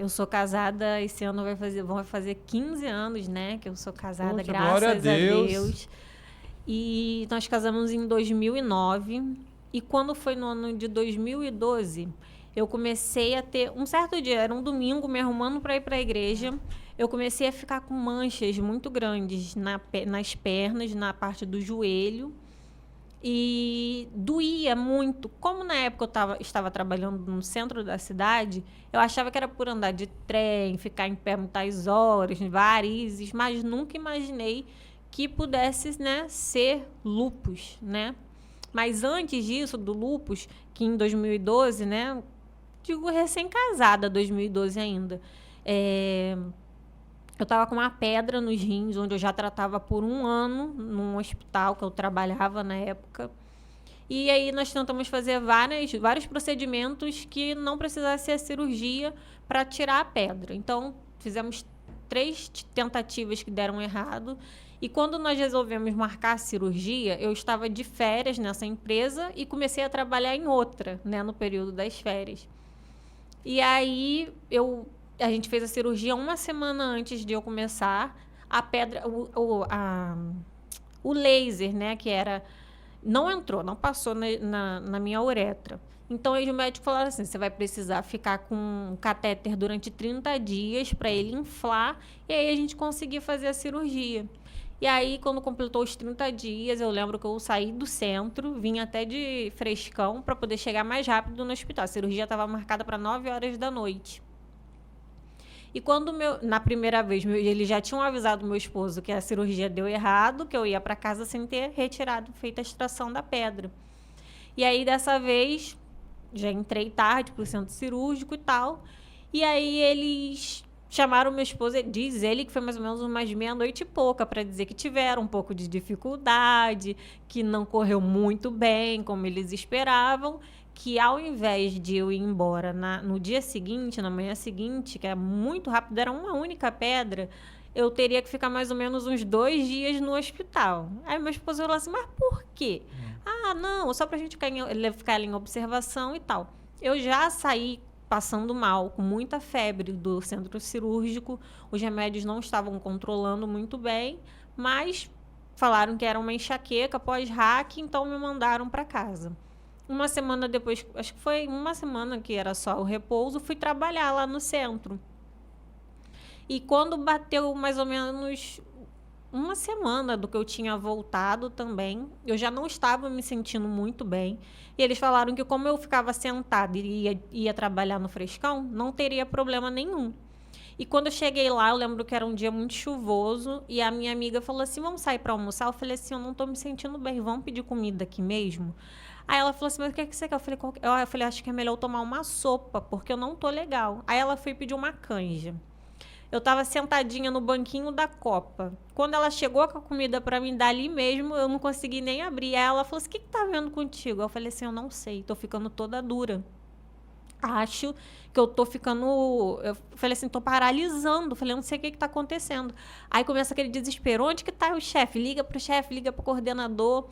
Eu sou casada, esse ano vão fazer 15 anos, né? Que eu sou casada, Poxa, graças glória a a Deus. Deus. E nós casamos em 2009. E quando foi no ano de 2012, eu comecei a ter... Um certo dia, era um domingo, me arrumando para ir para a igreja. Eu comecei a ficar com manchas muito grandes nas pernas, na parte do joelho. E doía muito. Como na época eu estava trabalhando no centro da cidade, eu achava que era por andar de trem, ficar em pé muitas horas, varizes, mas nunca imaginei que pudesse, né, ser lúpus, né? Mas antes disso, do lúpus, que em 2012, né, digo recém-casada, 2012 ainda, eu estava com uma pedra nos rins, onde eu já tratava por um ano num hospital que eu trabalhava na época. E aí nós tentamos fazer vários procedimentos que não precisasse ser cirurgia para tirar a pedra. Então, fizemos 3 tentativas que deram errado. E quando nós resolvemos marcar a cirurgia, eu estava de férias nessa empresa e comecei a trabalhar em outra, né, no período das férias. E aí a gente fez a cirurgia uma semana antes de eu começar. A pedra, o laser, né, que era... Não entrou, não passou na minha uretra. Então, aí o médico falou assim, você vai precisar ficar com um catéter durante 30 dias para ele inflar, e aí a gente conseguir fazer a cirurgia. E aí, quando completou os 30 dias, eu lembro que eu saí do centro, vim até de frescão para poder chegar mais rápido no hospital. A cirurgia estava marcada para 9 horas da noite. E quando na primeira vez, eles já tinham avisado meu esposo que a cirurgia deu errado, que eu ia para casa sem ter feito a extração da pedra. E aí, dessa vez, já entrei tarde para o centro cirúrgico e tal. E aí, eles chamaram meu esposo, diz ele que foi mais ou menos umas meia-noite e pouca, para dizer que tiveram um pouco de dificuldade, que não correu muito bem, como eles esperavam, que ao invés de eu ir embora no dia seguinte, na manhã seguinte, que é muito rápido, era uma única pedra, eu teria que ficar mais ou menos uns 2 dias no hospital. Aí meu esposo falou assim, mas por quê? Ah, não, só pra gente ficar ali em observação e tal. Eu já saí passando mal, com muita febre do centro cirúrgico, os remédios não estavam controlando muito bem, mas falaram que era uma enxaqueca pós-hack, então me mandaram para casa. Uma semana depois, acho que foi uma semana que era só o repouso, fui trabalhar lá no centro. E quando bateu mais ou menos uma semana do que eu tinha voltado também, eu já não estava me sentindo muito bem. E eles falaram que como eu ficava sentada e ia trabalhar no frescão, não teria problema nenhum. E quando eu cheguei lá, eu lembro que era um dia muito chuvoso, e a minha amiga falou assim, vamos sair para almoçar? Eu falei assim, eu não estou me sentindo bem, vamos pedir comida aqui mesmo? Aí ela falou assim, mas o que você quer? Eu falei, acho que é melhor eu tomar uma sopa, porque eu não tô legal. Aí ela foi pedir uma canja. Eu estava sentadinha no banquinho da copa. Quando ela chegou com a comida para mim dali mesmo, eu não consegui nem abrir. Aí ela falou assim, o que tá vendo contigo? Eu falei assim, eu não sei, tô ficando toda dura. Acho que eu tô ficando... Eu falei assim, tô paralisando. Falei, eu não sei o que tá acontecendo. Aí começa aquele desespero. Onde que tá o chefe? Liga pro chefe, liga pro coordenador.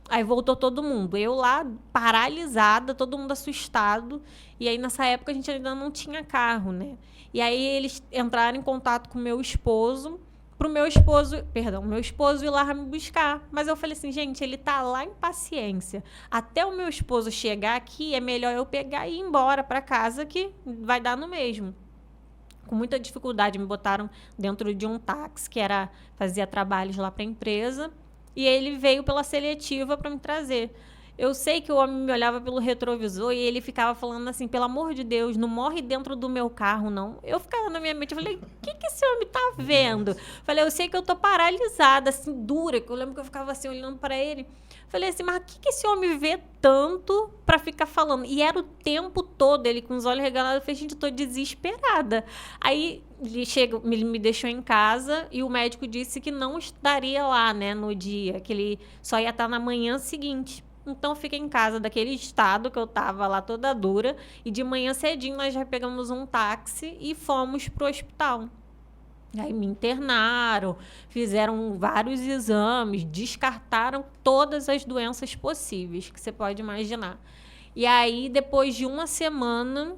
Aí voltou todo mundo. Eu lá, paralisada, todo mundo assustado. E aí, nessa época, a gente ainda não tinha carro, né? E aí, eles entraram em contato com o meu esposo, pro meu esposo ir lá me buscar. Mas eu falei assim, gente, ele tá lá em Paciência. Até o meu esposo chegar aqui, é melhor eu pegar e ir embora para casa, que vai dar no mesmo. Com muita dificuldade, me botaram dentro de um táxi, que fazia trabalhos lá para a empresa. E ele veio pela seletiva para me trazer. Eu sei que o homem me olhava pelo retrovisor e ele ficava falando assim, pelo amor de Deus, não morre dentro do meu carro, não. Eu ficava na minha mente, eu falei, o que esse homem tá vendo? Falei, eu sei que eu tô paralisada, assim, dura, que eu lembro que eu ficava assim, olhando para ele. Falei assim, mas o que esse homem vê tanto para ficar falando? E era o tempo todo, ele com os olhos regalados, eu falei, gente, eu tô desesperada. Aí ele me deixou em casa e o médico disse que não estaria lá, né, no dia, que ele só ia estar na manhã seguinte. Então, eu fiquei em casa daquele estado que eu tava lá toda dura. E de manhã cedinho, nós já pegamos um táxi e fomos pro hospital. Aí me internaram, fizeram vários exames, descartaram todas as doenças possíveis que você pode imaginar. E aí, depois de uma semana,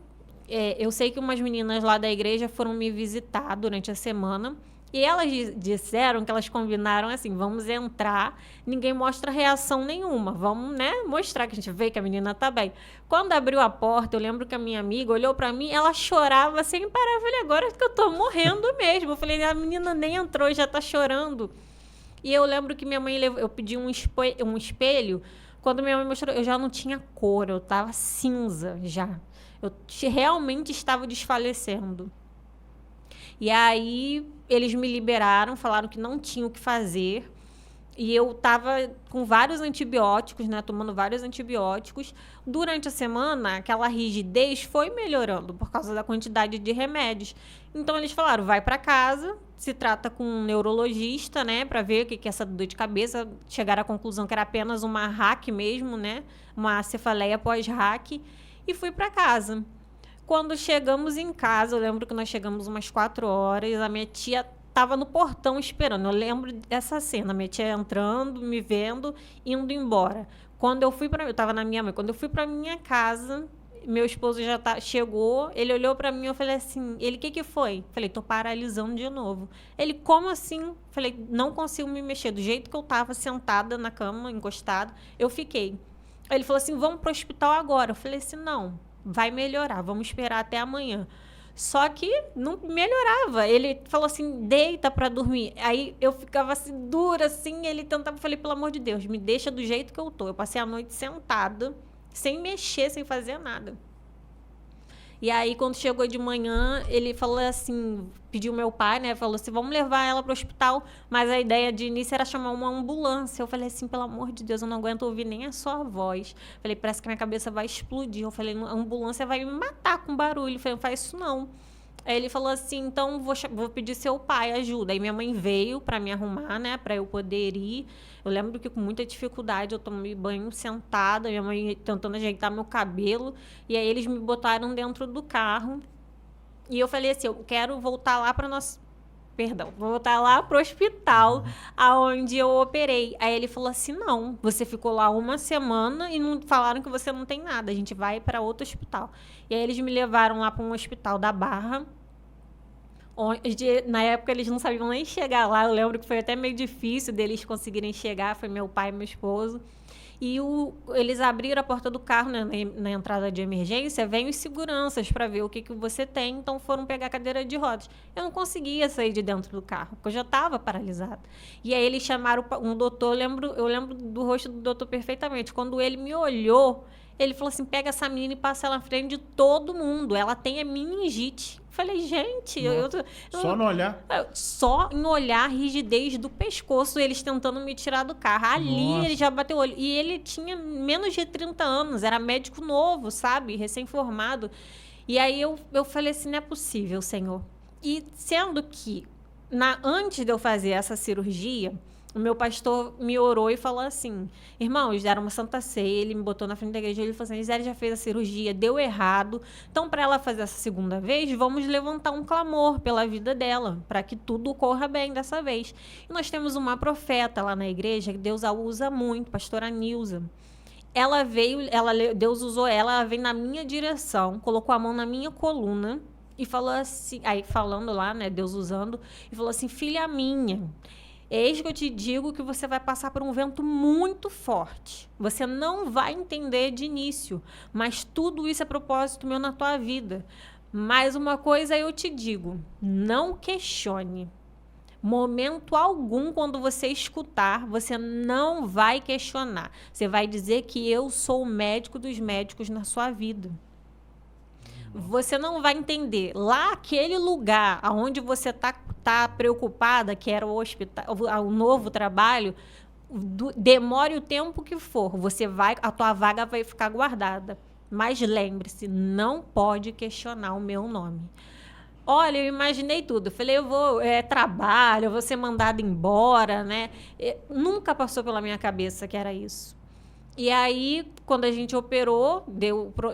eu sei que umas meninas lá da igreja foram me visitar durante a semana e elas disseram que elas combinaram assim, vamos entrar, ninguém mostra reação nenhuma, vamos, né, mostrar que a gente vê que a menina tá bem. Quando abriu a porta, eu lembro que a minha amiga olhou pra mim, ela chorava sem parar, eu falei, agora que eu tô morrendo mesmo. Eu falei, a menina nem entrou, já tá chorando. E eu lembro que minha mãe levou, eu pedi um espelho, quando minha mãe mostrou, eu já não tinha cor, eu tava cinza já. Eu realmente estava desfalecendo. E aí eles me liberaram, falaram que não tinha o que fazer. E eu estava com vários antibióticos, né? Tomando vários antibióticos. Durante a semana, aquela rigidez foi melhorando por causa da quantidade de remédios. Então eles falaram, vai para casa, se trata com um neurologista, né? Para ver o que é essa dor de cabeça. Chegaram à conclusão que era apenas uma RAC mesmo, né? Uma cefaleia pós-RAC. E fui para casa. Quando chegamos em casa, eu lembro que nós chegamos umas 4 horas, a minha tia estava no portão esperando. Eu lembro dessa cena, minha tia entrando, me vendo, indo embora. Quando eu fui para, eu estava na minha mãe, quando eu fui para minha casa, meu esposo já chegou, ele olhou para mim, eu falei assim, ele, o que foi? Falei, tô paralisando de novo. Ele, como assim? Falei, não consigo me mexer, do jeito que eu estava sentada na cama, encostada, eu fiquei. Ele falou assim, vamos pro hospital agora. Eu falei assim, não, vai melhorar, vamos esperar até amanhã. Só que não melhorava. Ele falou assim, deita para dormir. Aí eu ficava assim, dura, assim, ele tentava, falei, pelo amor de Deus, me deixa do jeito que eu tô. Eu passei a noite sentada, sem mexer, sem fazer nada. E aí, quando chegou de manhã, ele falou assim, pediu meu pai, né? Falou assim, vamos levar ela para o hospital. Mas a ideia de início era chamar uma ambulância. Eu falei assim, pelo amor de Deus, eu não aguento ouvir nem a sua voz. Falei, parece que minha cabeça vai explodir. Eu falei, a ambulância vai me matar com barulho. Eu falei, não faz isso não. Aí ele falou assim, então vou pedir seu pai ajuda. Aí minha mãe veio para me arrumar, né? Para eu poder ir. Eu lembro que com muita dificuldade eu tomei banho sentada, minha mãe tentando ajeitar meu cabelo. E aí eles me botaram dentro do carro. E eu falei assim, eu quero voltar lá para nós. Perdão, vou voltar lá pro hospital aonde eu operei. Aí ele falou assim, não, você ficou lá uma semana e não falaram que você não tem nada, a gente vai para outro hospital. E aí eles me levaram lá para um hospital da Barra, onde na época eles não sabiam nem chegar lá. Eu lembro que foi até meio difícil deles conseguirem chegar, foi meu pai e meu esposo. E eles abriram a porta do carro, né, na entrada de emergência, vem os seguranças para ver o que você tem, então foram pegar a cadeira de rodas. Eu não conseguia sair de dentro do carro, porque eu já estava paralisada. E aí eles chamaram um doutor, eu lembro do rosto do doutor perfeitamente. Quando ele me olhou, ele falou assim, pega essa menina e passa ela na frente de todo mundo, ela tem meningite. Falei, gente, só no olhar? Só em olhar, rigidez do pescoço, eles tentando me tirar do carro. Ali ele já bateu o olho. E ele tinha menos de 30 anos, era médico novo, sabe? Recém-formado. E aí eu falei assim, não é possível, Senhor. E sendo que, antes de eu fazer essa cirurgia, o meu pastor me orou e falou assim, irmãos, deram uma santa ceia, ele me botou na frente da igreja, ele falou assim, Gisele já fez a cirurgia, deu errado, então para ela fazer essa segunda vez, vamos levantar um clamor pela vida dela, para que tudo corra bem dessa vez. E nós temos uma profeta lá na igreja, que Deus a usa muito, pastora Nilza. Ela veio, Deus usou ela veio na minha direção, colocou a mão na minha coluna, e falou assim, aí falando lá, né, Deus usando, e falou assim, filha minha, eis que eu te digo que você vai passar por um vento muito forte. Você não vai entender de início, mas tudo isso é propósito meu na tua vida. Mas uma coisa eu te digo, não questione. Momento algum, quando você escutar, você não vai questionar. Você vai dizer que eu sou o médico dos médicos na sua vida. Você não vai entender. Lá, aquele lugar onde você está preocupada, que era o hospital, o novo trabalho, demore o tempo que for, a tua vaga vai ficar guardada. Mas lembre-se, não pode questionar o meu nome. Olha, eu imaginei tudo. Eu falei, trabalho, eu vou ser mandada embora, né? Nunca passou pela minha cabeça que era isso. E aí, quando a gente operou,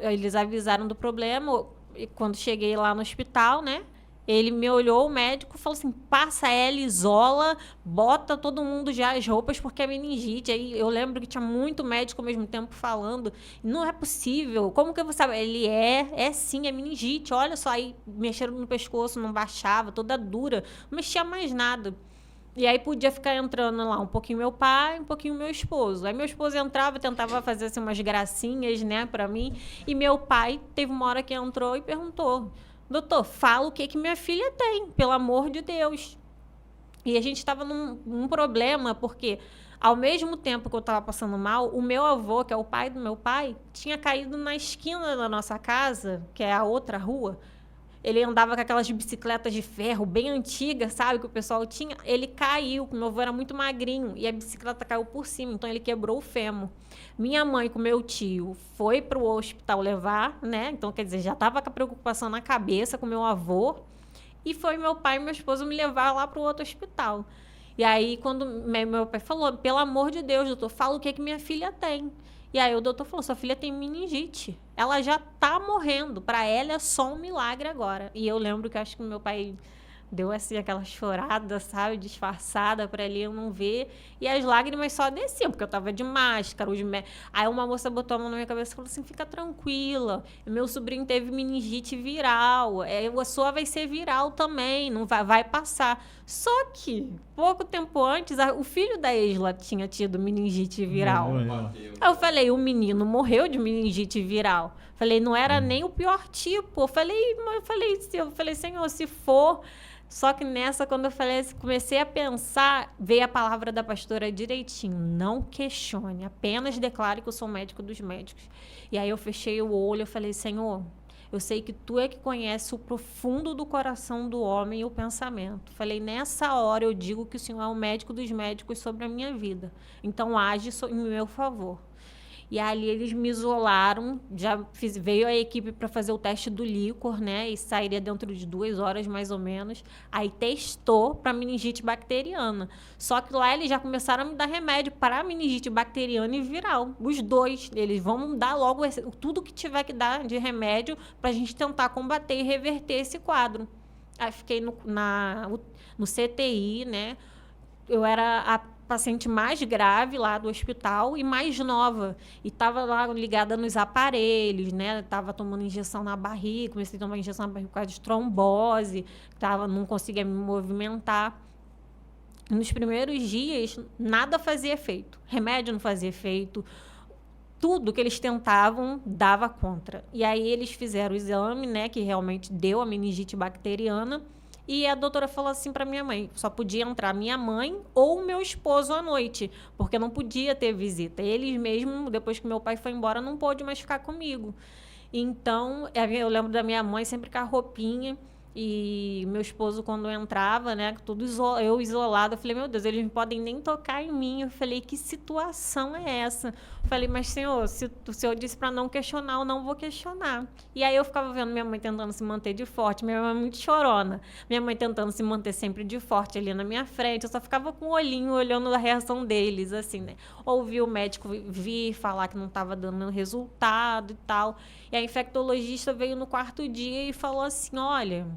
eles avisaram do problema. E quando cheguei lá no hospital, né? Ele me olhou, o médico falou assim, passa ela, isola, bota todo mundo já as roupas, porque é meningite. Aí eu lembro que tinha muito médico ao mesmo tempo falando, não é possível, como que você sabe? Ele é sim, é meningite, olha só, aí mexeram no pescoço, não baixava, toda dura, não mexia mais nada. E aí podia ficar entrando lá um pouquinho meu pai, um pouquinho meu esposo. Aí meu esposo entrava, tentava fazer assim, umas gracinhas, né, pra mim. E meu pai teve uma hora que entrou e perguntou, doutor, fala o que minha filha tem, pelo amor de Deus. E a gente estava num problema, porque ao mesmo tempo que eu estava passando mal, o meu avô, que é o pai do meu pai, tinha caído na esquina da nossa casa, que é a outra rua. Ele andava com aquelas bicicletas de ferro bem antigas, sabe, que o pessoal tinha. Ele caiu, meu avô era muito magrinho, e a bicicleta caiu por cima, então ele quebrou o fêmur. Minha mãe com meu tio foi para o hospital levar, né? Então, quer dizer, já estava com a preocupação na cabeça com meu avô. E foi meu pai e meu esposo me levar lá para o outro hospital. E aí, quando meu pai falou, pelo amor de Deus, doutor, fala o que minha filha tem. E aí o doutor falou, sua filha tem meningite. Ela já tá morrendo. Para ela é só um milagre agora. E eu lembro que acho que meu pai deu assim aquela chorada, sabe, disfarçada para ali eu não ver, e as lágrimas só desciam, porque eu tava de máscara, aí uma moça botou a mão na minha cabeça e falou assim, fica tranquila, meu sobrinho teve meningite viral, a sua vai ser viral também, não vai passar. Só que, pouco tempo antes, o filho da Isla tinha tido meningite viral. Aí eu falei, o menino morreu de meningite viral. Falei, não era nem o pior tipo. Eu falei, Senhor, se for... Só que nessa, quando eu falei, comecei a pensar, veio a palavra da pastora direitinho. Não questione, apenas declare que eu sou médico dos médicos. E aí eu fechei o olho, eu falei, Senhor, eu sei que tu é que conhece o profundo do coração do homem e o pensamento. Falei, nessa hora eu digo que o Senhor é o médico dos médicos sobre a minha vida. Então age em meu favor. E ali eles me isolaram, veio a equipe para fazer o teste do líquor, né? E sairia dentro de 2 horas, mais ou menos. Aí testou para meningite bacteriana. Só que lá eles já começaram a me dar remédio para meningite bacteriana e viral. Os dois. Eles vão dar logo tudo que tiver que dar de remédio para a gente tentar combater e reverter esse quadro. Aí fiquei no CTI, né? Eu era a paciente mais grave lá do hospital e mais nova. E estava lá ligada nos aparelhos, né? Estava tomando injeção na barriga, comecei a tomar injeção na barriga por causa de trombose, não conseguia me movimentar. Nos primeiros dias, nada fazia efeito. Remédio não fazia efeito. Tudo que eles tentavam dava contra. E aí eles fizeram o exame, né? Que realmente deu a meningite bacteriana. E a doutora falou assim para minha mãe, só podia entrar minha mãe ou o meu esposo à noite, porque não podia ter visita. Eles mesmo, depois que meu pai foi embora, não pôde mais ficar comigo. Então, eu lembro da minha mãe sempre com a roupinha, e meu esposo, quando entrava, né, tudo eu isolada, eu falei, meu Deus, eles não podem nem tocar em mim. Eu falei, que situação é essa? Eu falei, mas Senhor, se o Senhor disse para não questionar, eu não vou questionar. E aí eu ficava vendo minha mãe tentando se manter de forte, minha mãe é muito chorona, minha mãe tentando se manter sempre de forte ali na minha frente, eu só ficava com o olhinho olhando a reação deles, assim, né? Ouvi o médico vir falar que não estava dando resultado e tal, e a infectologista veio no 4º dia e falou assim, olha...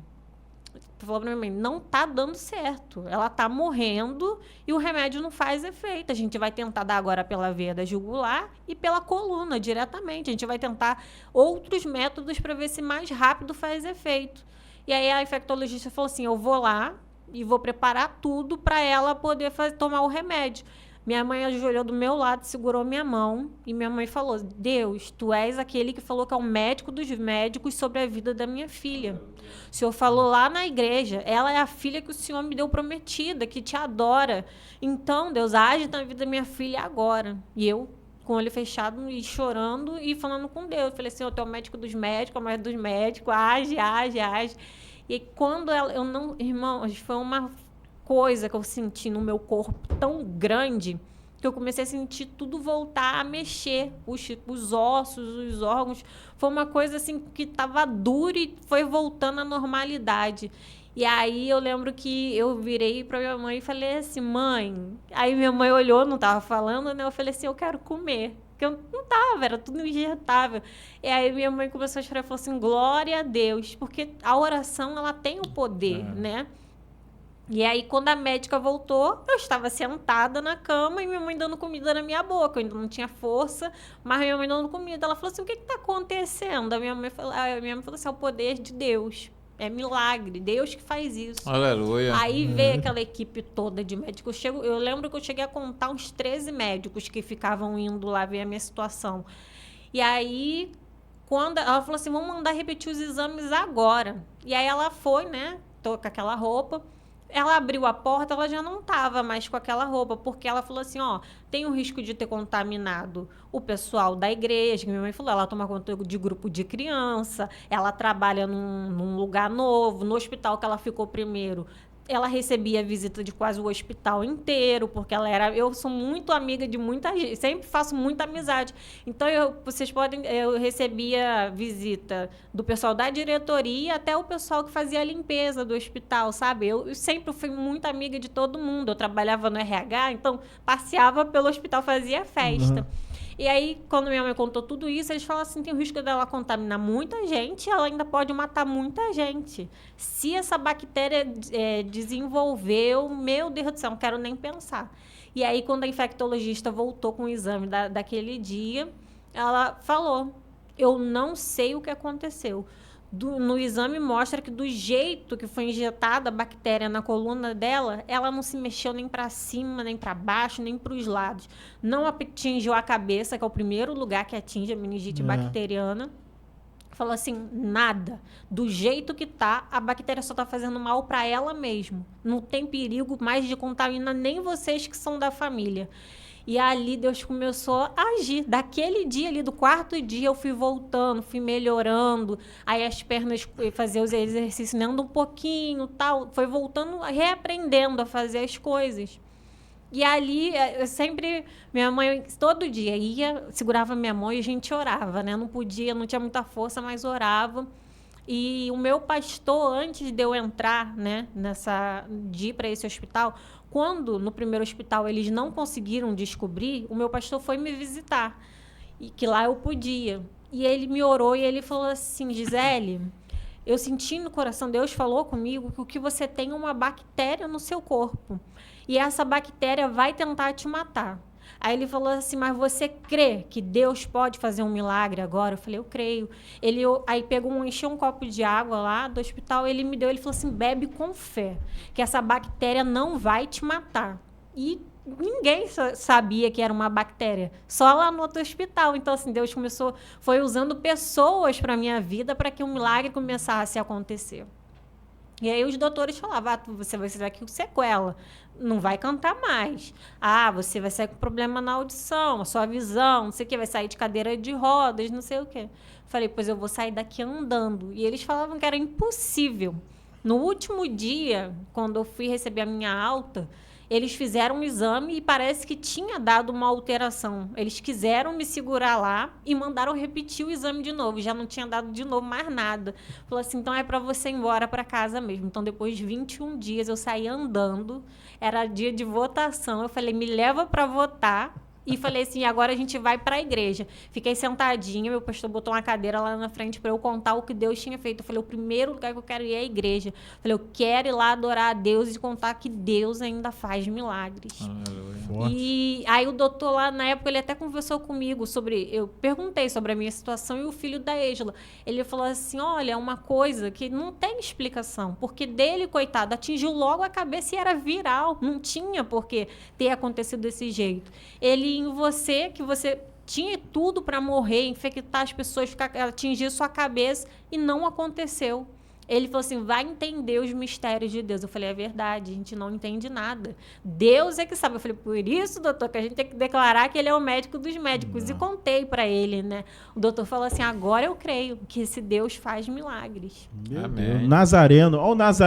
Falou pra minha mãe, não tá dando certo. Ela tá morrendo e o remédio não faz efeito. A gente vai tentar dar agora pela veia da jugular e pela coluna diretamente. A gente vai tentar outros métodos para ver se mais rápido faz efeito. E aí a infectologista falou assim, eu vou lá e vou preparar tudo para ela poder tomar o remédio. Minha mãe ajoelhou do meu lado, segurou minha mão e minha mãe falou, Deus, tu és aquele que falou que é o médico dos médicos sobre a vida da minha filha. O Senhor falou lá na igreja, ela é a filha que o Senhor me deu prometida, que te adora. Então, Deus, age na vida da minha filha agora. E eu, com o olho fechado e chorando e falando com Deus. Eu falei, Senhor, tu é o médico dos médicos, é o médico dos médicos, age, age, age. E quando eu não... Irmãos, foi uma coisa que eu senti no meu corpo tão grande que eu comecei a sentir tudo voltar a mexer, os ossos, os órgãos. Foi uma coisa assim que estava dura e foi voltando à normalidade. E aí eu lembro que eu virei para minha mãe e falei assim, mãe... Aí minha mãe olhou, não estava falando, né? Eu falei assim, eu quero comer. porque eu não tava, era tudo injetável. E aí minha mãe começou a chorar e falou assim, glória a Deus, porque a oração, ela tem o poder, né? E aí, quando a médica voltou, eu estava sentada na cama e minha mãe dando comida na minha boca. Eu ainda não tinha força, mas minha mãe dando comida. Ela falou assim, o que está acontecendo? A minha mãe falou assim, é o poder de Deus. É milagre, Deus que faz isso. Aleluia. Aí veio aquela equipe toda de médicos. Eu lembro que eu cheguei a contar uns 13 médicos que ficavam indo lá ver a minha situação. E aí, quando ela falou assim, vamos mandar repetir os exames agora. E aí ela foi, né? Tô com aquela roupa. Ela abriu a porta, ela já não estava mais com aquela roupa, porque ela falou assim, ó, tem o risco de ter contaminado o pessoal da igreja, que minha mãe falou, ela toma conta de grupo de criança, ela trabalha num lugar novo, no hospital que ela ficou primeiro. Ela recebia visita de quase o hospital inteiro, porque eu sou muito amiga de muita gente, sempre faço muita amizade. Então, eu recebia visita do pessoal da diretoria até o pessoal que fazia a limpeza do hospital, sabe? Eu sempre fui muito amiga de todo mundo. Eu trabalhava no RH, então passeava pelo hospital, fazia festa. E aí, quando minha mãe contou tudo isso, eles falaram assim, tem o risco dela contaminar muita gente e ela ainda pode matar muita gente. Se essa bactéria desenvolveu, meu Deus do céu, não quero nem pensar. E aí, quando a infectologista voltou com o exame daquele dia, ela falou, eu não sei o que aconteceu. No exame mostra que do jeito que foi injetada a bactéria na coluna dela, ela não se mexeu nem para cima, nem para baixo, nem para os lados. Não atingiu a cabeça, que é o primeiro lugar que atinge a meningite bacteriana. Falou assim, nada. Do jeito que tá, a bactéria só tá fazendo mal para ela mesmo. Não tem perigo mais de contaminar nem vocês que são da família. E ali Deus começou a agir. Daquele dia ali, do quarto dia, eu fui voltando, fui melhorando. Aí as pernas, fazer os exercícios, andando um pouquinho, tal. Foi voltando, reaprendendo a fazer as coisas. E ali, eu sempre, minha mãe, todo dia ia, segurava minha mão e a gente orava, né? Não podia, não tinha muita força, mas orava. E o meu pastor, antes de eu entrar, né, de ir para esse hospital, quando no primeiro hospital eles não conseguiram descobrir, o meu pastor foi me visitar, e que lá eu podia. E ele me orou e ele falou assim, Gisele, eu senti no coração, Deus falou comigo que o que você tem é uma bactéria no seu corpo. E essa bactéria vai tentar te matar. Aí ele falou assim, mas você crê que Deus pode fazer um milagre agora? Eu falei, eu creio. Aí encheu um copo de água lá do hospital, ele me deu, ele falou assim, bebe com fé, que essa bactéria não vai te matar. E ninguém sabia que era uma bactéria, só lá no outro hospital. Então, assim, Deus foi usando pessoas para a minha vida para que um milagre começasse a acontecer. E aí os doutores falavam, você vai sair aqui com sequela, não vai cantar mais. Você vai sair com problema na audição, a sua visão, não sei o quê, vai sair de cadeira de rodas, não sei o quê. Falei, pois eu vou sair daqui andando. E eles falavam que era impossível. No último dia, quando eu fui receber a minha alta, eles fizeram um exame e parece que tinha dado uma alteração. Eles quiseram me segurar lá e mandaram repetir o exame de novo. Já não tinha dado de novo mais nada. Falou assim, então é para você ir embora para casa mesmo. Então, depois de 21 dias, eu saí andando. Era dia de votação. Eu falei, me leva para votar. E falei assim, agora a gente vai para a igreja. Fiquei sentadinha, meu pastor botou uma cadeira lá na frente para eu contar o que Deus tinha feito. Eu falei, o primeiro lugar que eu quero ir é a igreja. Eu falei, eu quero ir lá adorar a Deus e contar que Deus ainda faz milagres. E aí o doutor lá, na época, ele até conversou comigo eu perguntei sobre a minha situação e o filho da Êngela. Ele falou assim, olha, é uma coisa que não tem explicação, porque dele, coitado, atingiu logo a cabeça e era viral. Não tinha por que ter acontecido desse jeito. Ele em você, que você tinha tudo para morrer, infectar as pessoas, atingir sua cabeça, e não aconteceu. Ele falou assim, vai entender os mistérios de Deus. Eu falei, é verdade, a gente não entende nada. Deus é que sabe. Eu falei, por isso, doutor, que a gente tem que declarar que ele é o médico dos médicos. E contei para ele, né? O doutor falou assim, agora eu creio que esse Deus faz milagres. Amém. Nazareno, olha o Nazareno.